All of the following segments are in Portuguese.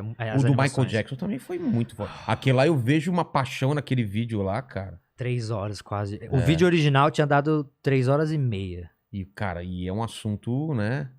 O do Michael Jackson também foi muito forte. Aquele lá eu vejo uma paixão naquele vídeo lá, cara. 3 horas quase. O vídeo original tinha dado 3 horas e meia. E, cara, é um assunto, né?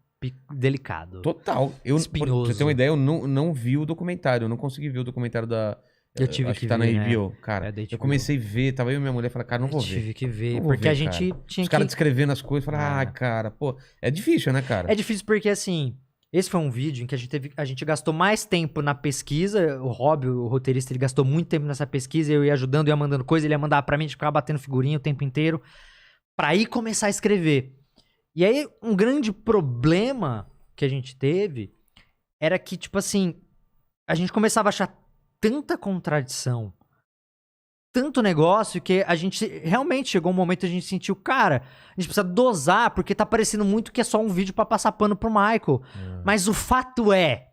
Delicado. Total. Espinhoso. Pra você ter uma ideia, eu não vi o documentário. Eu não consegui ver o documentário da... Eu tive acho que tá ver, na HBO, né? cara. Da Eu HBO. comecei a ver, tava eu e minha mulher, falei, cara, não vou ver. Tive que ver, Não vou porque ver, a gente cara. tinha Os caras que... descrevendo as coisas, falei, cara, pô, é difícil, né, cara? É difícil porque, assim, esse foi um vídeo em que a gente gastou mais tempo na pesquisa. O Rob, o roteirista, ele gastou muito tempo nessa pesquisa. Eu ia ajudando, ia mandando coisa, ele ia mandar pra mim, a gente ficava batendo figurinha o tempo inteiro pra ir começar a escrever. E aí, um grande problema que a gente teve era que, tipo assim, a gente começava a achar tanta contradição, tanto negócio, que a gente realmente chegou um momento que a gente sentiu, cara, a gente precisa dosar, porque tá parecendo muito que é só um vídeo pra passar pano pro Michael. Mas o fato é,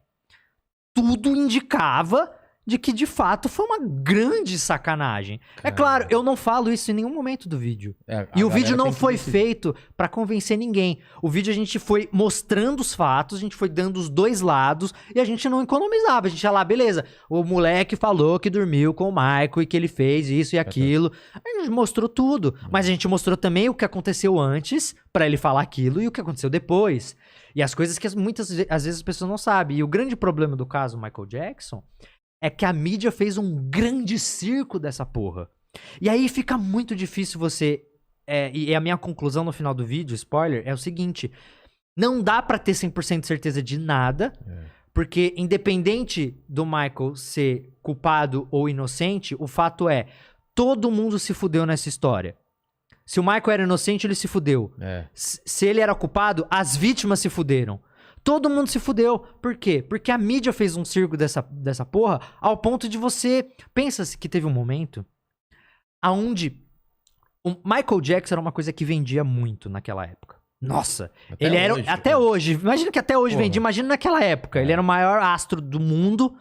tudo indicava de que de fato foi uma grande sacanagem. É claro, eu não falo isso em nenhum momento do vídeo. E o vídeo não foi feito pra convencer ninguém. O vídeo a gente foi mostrando os fatos, a gente foi dando os dois lados e a gente não economizava. A gente ia lá, beleza, o moleque falou que dormiu com o Michael e que ele fez isso e aquilo. A gente mostrou tudo. Mas a gente mostrou também o que aconteceu antes pra ele falar aquilo e o que aconteceu depois. E as coisas que muitas às vezes as pessoas não sabem. E o grande problema do caso Michael Jackson é que a mídia fez um grande circo dessa porra. E aí fica muito difícil você... e a minha conclusão no final do vídeo, spoiler, é o seguinte. Não dá pra ter 100% de certeza de nada, porque independente do Michael ser culpado ou inocente, o fato é, todo mundo se fudeu nessa história. Se o Michael era inocente, ele se fudeu. Se ele era culpado, as vítimas se fuderam. Todo mundo se fudeu. Por quê? Porque a mídia fez um circo dessa porra ao ponto de você... Pensa-se que teve um momento onde o Michael Jackson era uma coisa que vendia muito naquela época. Nossa, Até ele era... hoje, Até hoje. Imagina que até hoje vendia. Imagina naquela época. Ele era o maior astro do mundo.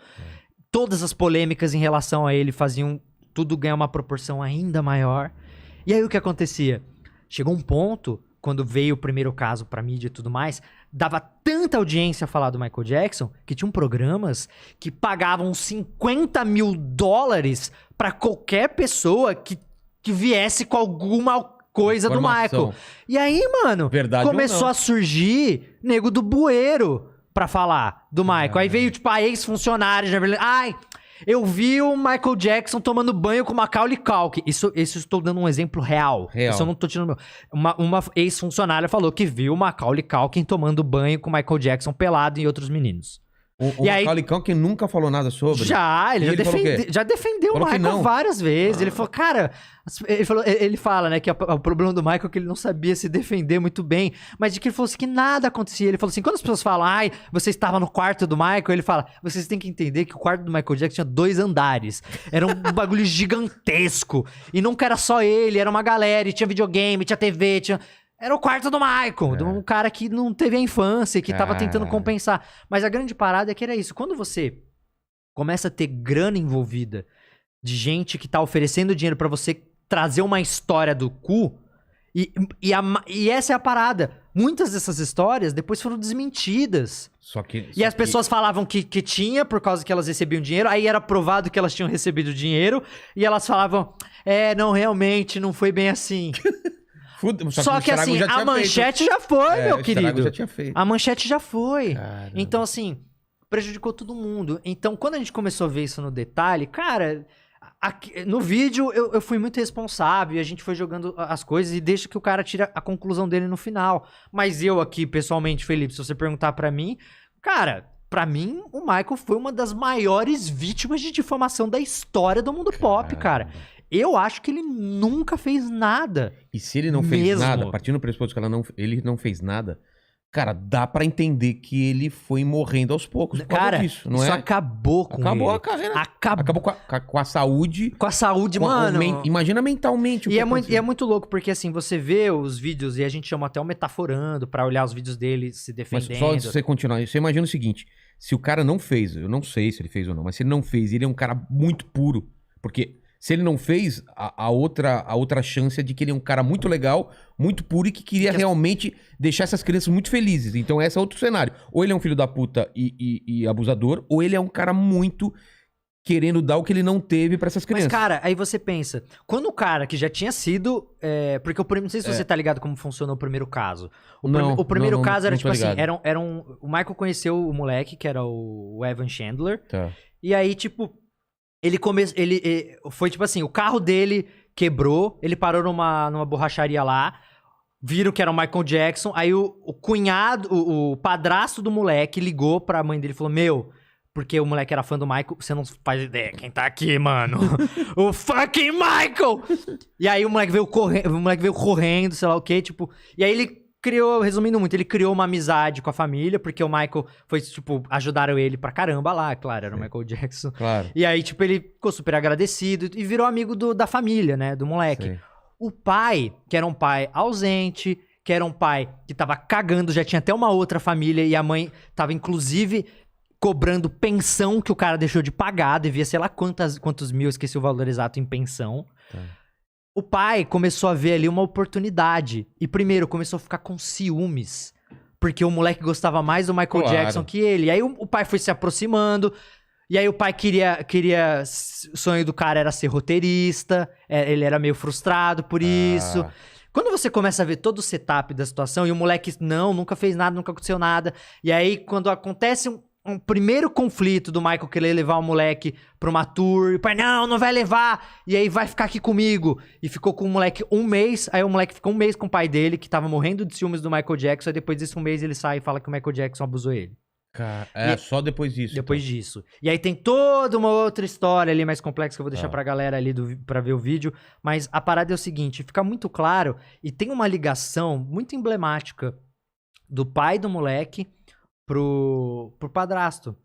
Todas as polêmicas em relação a ele faziam tudo ganhar uma proporção ainda maior. E aí o que acontecia? Chegou um ponto... Quando veio o primeiro caso pra mídia e tudo mais, dava tanta audiência a falar do Michael Jackson, que tinham programas que pagavam $50 mil pra qualquer pessoa que viesse com alguma coisa do Michael. E aí, mano, começou a surgir nego do bueiro pra falar do Michael. Aí veio, tipo, a ex-funcionária, eu vi o Michael Jackson tomando banho com Macaulay Culkin. Isso estou dando um exemplo real. Isso eu não tô tirando meu. Uma ex-funcionária falou que viu o Macaulay Culkin tomando banho com o Michael Jackson pelado e outros meninos. O Macaulay Culkin nunca falou nada sobre? Ele já defendeu o Michael várias vezes. Ele falou, cara... Ele fala, né, que o problema do Michael é que ele não sabia se defender muito bem. Mas de que ele falou assim, que nada acontecia. Ele falou assim, quando as pessoas falam, você estava no quarto do Michael, ele fala, vocês têm que entender que o quarto do Michael Jackson tinha 2 andares. Era um bagulho gigantesco. E nunca era só ele, era uma galera. E tinha videogame, tinha TV, Era o quarto do Michael, de um cara que não teve a infância, que tava tentando compensar. Mas a grande parada é que era isso. Quando você começa a ter grana envolvida de gente que tá oferecendo dinheiro pra você trazer uma história do cu, e essa é a parada. Muitas dessas histórias depois foram desmentidas. As pessoas falavam que tinha por causa que elas recebiam dinheiro, aí era provado que elas tinham recebido dinheiro, e elas falavam, não, realmente, não foi bem assim. Só que assim, a manchete já foi, meu querido. Já tinha feito. A manchete já foi. Caramba. Então, assim, prejudicou todo mundo. Então, quando a gente começou a ver isso no detalhe, cara, no vídeo eu fui muito responsável. E a gente foi jogando as coisas e deixa que o cara tira a conclusão dele no final. Mas eu aqui, pessoalmente, Felipe, se você perguntar pra mim, cara, pra mim, o Michael foi uma das maiores vítimas de difamação da história do mundo pop, cara. Eu acho que ele nunca fez nada. E se ele não fez nada, partindo do pressuposto que ele não fez nada, cara, dá pra entender que ele foi morrendo aos poucos. Cara, isso acabou com ele. Acabou a carreira. Acabou com a saúde. Com a saúde, mano. Imagina mentalmente. E é muito louco, porque assim, você vê os vídeos, e a gente chama até o metaforando pra olhar os vídeos dele se defendendo. Mas só se você continuar, você imagina o seguinte, se o cara não fez, eu não sei se ele fez ou não, mas se ele não fez, ele é um cara muito puro, porque... Se ele não fez, a outra chance é de que ele é um cara muito legal, muito puro e que queria realmente deixar essas crianças muito felizes. Então esse é outro cenário. Ou ele é um filho da puta e abusador, ou ele é um cara muito querendo dar o que ele não teve pra essas crianças. Mas, cara, aí você pensa, quando o cara que já tinha sido... porque não sei se você tá ligado como funcionou o primeiro caso. O primeiro caso era tipo assim, o Michael conheceu o moleque, que era o Evan Chandler. Tá. E aí, tipo, ele foi tipo assim, o carro dele quebrou, ele parou numa borracharia lá, viram que era o Michael Jackson, aí o cunhado, o padrasto do moleque ligou pra mãe dele e falou, meu... Porque o moleque era fã do Michael, você não faz ideia quem tá aqui, mano. O fucking Michael! E aí o moleque veio correndo, sei lá o quê, tipo... E aí ele criou, resumindo muito, ele criou uma amizade com a família, porque o Michael foi, tipo, ajudaram ele pra caramba lá, claro, era o Michael Jackson. Claro. E aí, tipo, ele ficou super agradecido e virou amigo da família, né, do moleque. Sim. O pai, que era um pai ausente, que era um pai que tava cagando, já tinha até uma outra família, e a mãe tava, inclusive... cobrando pensão que o cara deixou de pagar, devia sei lá quantos mil, esqueci o valor exato em pensão. Tá. O pai começou a ver ali uma oportunidade. E primeiro, começou a ficar com ciúmes. Porque o moleque gostava mais do Michael Jackson que ele. E aí o pai foi se aproximando. E aí o pai queria... O sonho do cara era ser roteirista. Ele era meio frustrado por isso. Quando você começa a ver todo o setup da situação, e o moleque, nunca fez nada, nunca aconteceu nada. E aí, quando acontece um primeiro conflito do Michael querer levar o moleque pra uma tour. E o pai, não vai levar. E aí vai ficar aqui comigo. E ficou com o moleque um mês. Aí o moleque ficou um mês com o pai dele, que tava morrendo de ciúmes do Michael Jackson. Aí depois desse um mês ele sai e fala que o Michael Jackson abusou ele. Cara, só depois disso. Depois disso. E aí tem toda uma outra história ali mais complexa que eu vou deixar pra galera ali pra ver o vídeo. Mas a parada é o seguinte, fica muito claro. E tem uma ligação muito emblemática do pai do moleque pro padrasto,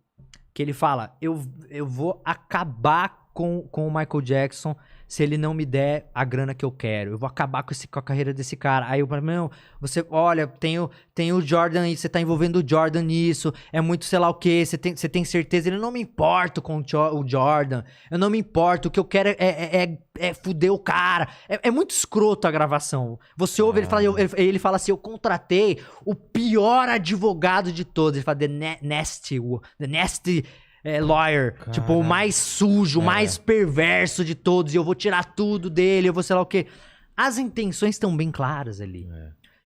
que ele fala, eu vou acabar com o Michael Jackson se ele não me der a grana que eu quero, eu vou acabar com a carreira desse cara. Aí eu falo, não, você, olha, tem o Jordan aí, você tá envolvendo o Jordan nisso, é muito sei lá o que, você tem certeza? Ele, não me importo com o Jordan, eu não me importo, o que eu quero é fuder o cara. É muito escroto a gravação. Você ouve, ele fala assim, eu contratei o pior advogado de todos, ele fala, the nasty lawyer, cara, tipo, o mais sujo, o mais perverso de todos, e eu vou tirar tudo dele, eu vou sei lá o quê. As intenções estão bem claras ali.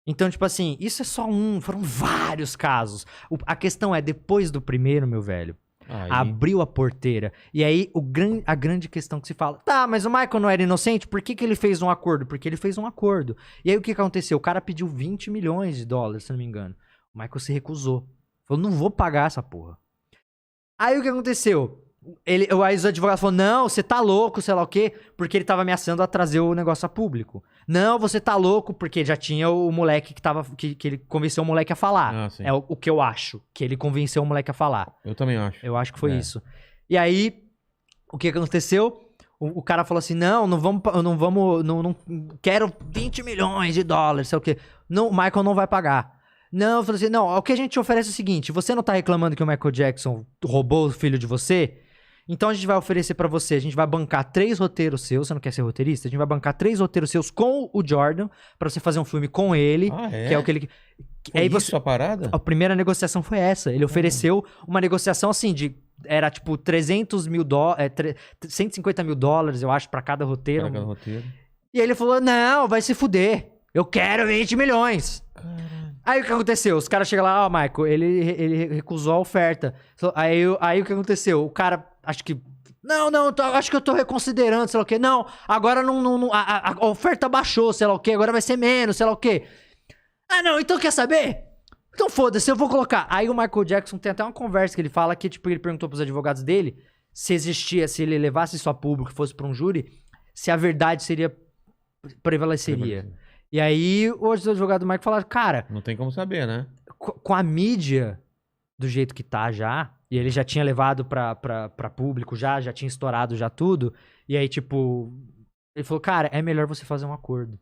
Então, tipo assim, isso é só foram vários casos. A questão é, depois do primeiro, meu velho, abriu a porteira. E aí, a grande questão que se fala, tá, mas o Michael não era inocente? Por que ele fez um acordo? Porque ele fez um acordo. E aí, o que aconteceu? O cara pediu $20 milhões, se não me engano. O Michael se recusou. Falou, não vou pagar essa porra. Aí o que aconteceu? Aí os advogados falaram, não, você tá louco, sei lá o quê, porque ele tava ameaçando a trazer o negócio a público. Não, você tá louco, porque já tinha o moleque que ele convenceu o moleque a falar. É o que eu acho, que ele convenceu o moleque a falar. Eu também acho. Eu acho que foi isso. E aí, o que aconteceu? O cara falou assim, não quero $20 milhões, sei lá o quê. Não, o Michael não vai pagar. Não, eu falei assim, não, o que a gente te oferece é o seguinte, você não tá reclamando que o Michael Jackson roubou o filho de você? Então a gente vai oferecer pra você, a gente vai bancar 3 roteiros seus, você não quer ser roteirista? A gente vai bancar 3 roteiros seus com o Jordan, pra você fazer um filme com ele, que é o que ele... Foi isso a parada? A primeira negociação foi essa, ele ofereceu uma negociação assim, era tipo $150 mil, eu acho, pra cada roteiro. Pra cada roteiro. E aí ele falou, não, vai se fuder, eu quero $20 milhões. Caralho. Aí o que aconteceu? Os caras chegam lá, Michael, ele recusou a oferta. Aí o que aconteceu? O cara, acho que... acho que eu tô reconsiderando, sei lá o quê. Não, agora a oferta baixou, sei lá o quê. Agora vai ser menos, sei lá o quê. Não, então quer saber? Então foda-se, eu vou colocar. Aí o Michael Jackson tem até uma conversa que ele fala que, tipo, ele perguntou pros advogados dele se ele levasse isso a público e fosse pra um júri, se a verdade prevaleceria. E aí, hoje os advogados do Michael falaram, cara... Não tem como saber, né? Com a mídia do jeito que tá já, e ele já tinha levado pra público já tinha estourado já tudo, e aí, tipo... Ele falou, cara, é melhor você fazer um acordo.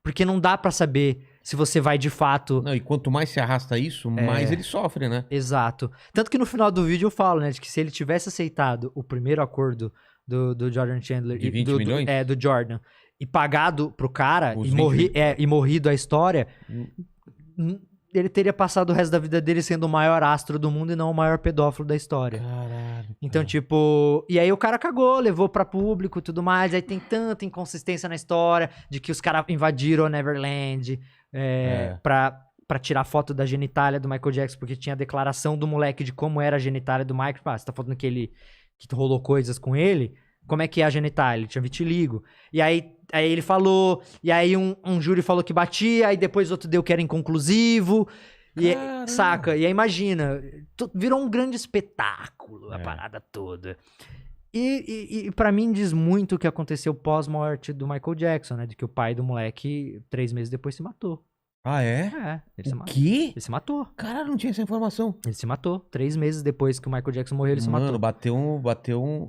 Porque não dá pra saber se você vai de fato... Não, e quanto mais se arrasta isso, mais ele sofre, né? Exato. Tanto que no final do vídeo eu falo, né, de que se ele tivesse aceitado o primeiro acordo do Jordan Chandler. De 20 milhões? Do Jordan. E pagado pro cara Os e morrido a história, ele teria passado o resto da vida dele sendo o maior astro do mundo e não o maior pedófilo da história. Caralho. Então, tipo... E aí o cara cagou, levou pra público e tudo mais. Aí tem tanta inconsistência na história de que os caras invadiram a Neverland pra tirar foto da genitália do Michael Jackson, porque tinha a declaração do moleque de como era a genitália do Michael. Ah, você tá falando que rolou coisas com ele? Como é que é a genitália? Ele tinha vitiligo. E aí ele falou, e aí um júri falou que batia, aí depois outro deu que era inconclusivo. Saca? E aí imagina, virou um grande espetáculo a parada toda. E pra mim diz muito o que aconteceu pós-morte do Michael Jackson, né? De que o pai do moleque, 3 meses depois, se matou. Ah, é? Ele se matou. Quê? Ele se matou. Caralho, não tinha essa informação. Ele se matou. 3 meses depois que o Michael Jackson morreu, ele se matou. Mano, bateu um...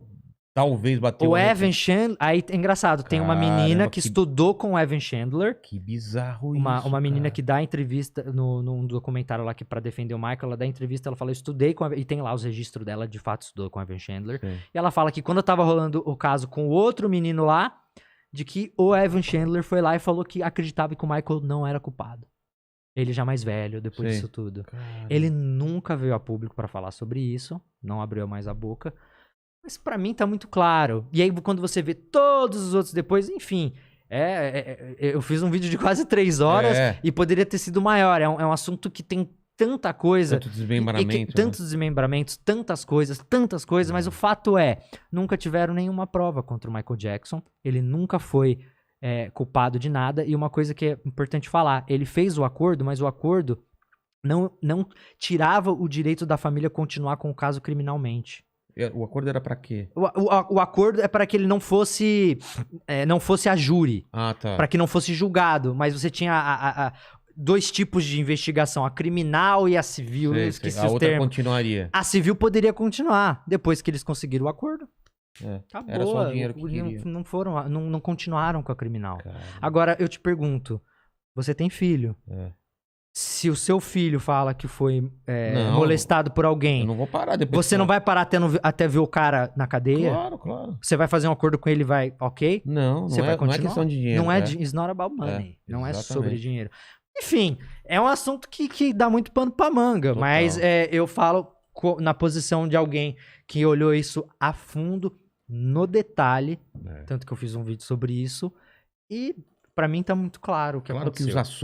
Talvez bateu O Evan Chandler... Aí é engraçado, tem uma menina que estudou com o Evan Chandler. Que bizarro Uma menina que dá entrevista num documentário lá que pra defender o Michael, ela dá entrevista, ela fala, eu estudei com e tem lá os registros dela, de fato estudou com o Evan Chandler. Sim. E ela fala que quando tava rolando o caso com o outro menino lá, de que o Evan Chandler foi lá e falou que acreditava que o Michael não era culpado. Ele já mais velho, depois disso tudo. Caramba. Ele nunca veio a público pra falar sobre isso, não abriu mais a boca. Mas pra mim tá muito claro. E aí quando você vê todos os outros depois, enfim... eu fiz um vídeo de quase 3 horas e poderia ter sido maior. É um assunto que tem tanta coisa. Tanto desmembramento. Tantos desmembramentos, tantas coisas, mas o fato é, nunca tiveram nenhuma prova contra o Michael Jackson. Ele nunca foi culpado de nada. E uma coisa que é importante falar, ele fez o acordo, mas o acordo não tirava o direito da família continuar com o caso criminalmente. O acordo era pra quê? O acordo é para que ele não fosse a júri. Ah, tá. Para que não fosse julgado. Mas você tinha 2 tipos de investigação, a criminal e a civil. Eu esqueci a os outra termos. continuaria. A civil poderia continuar. Depois que eles conseguiram o acordo, acabou. Era só o dinheiro que queria. Não continuaram com a criminal. Caramba. Agora, eu te pergunto, você tem filho? Se o seu filho fala que foi molestado por alguém, eu não vou parar depois. você não vai parar até ver o cara na cadeia? Claro. Você vai fazer um acordo com ele e vai, ok? Não é questão de dinheiro. Não it's not about money. Não é exatamente. sobre dinheiro. Enfim, é um assunto que dá muito pano pra manga. Total. Mas eu falo na posição de alguém que olhou isso a fundo, no detalhe. Tanto que eu fiz um vídeo sobre isso. E pra mim tá muito claro o que aconteceu. Que os assuntos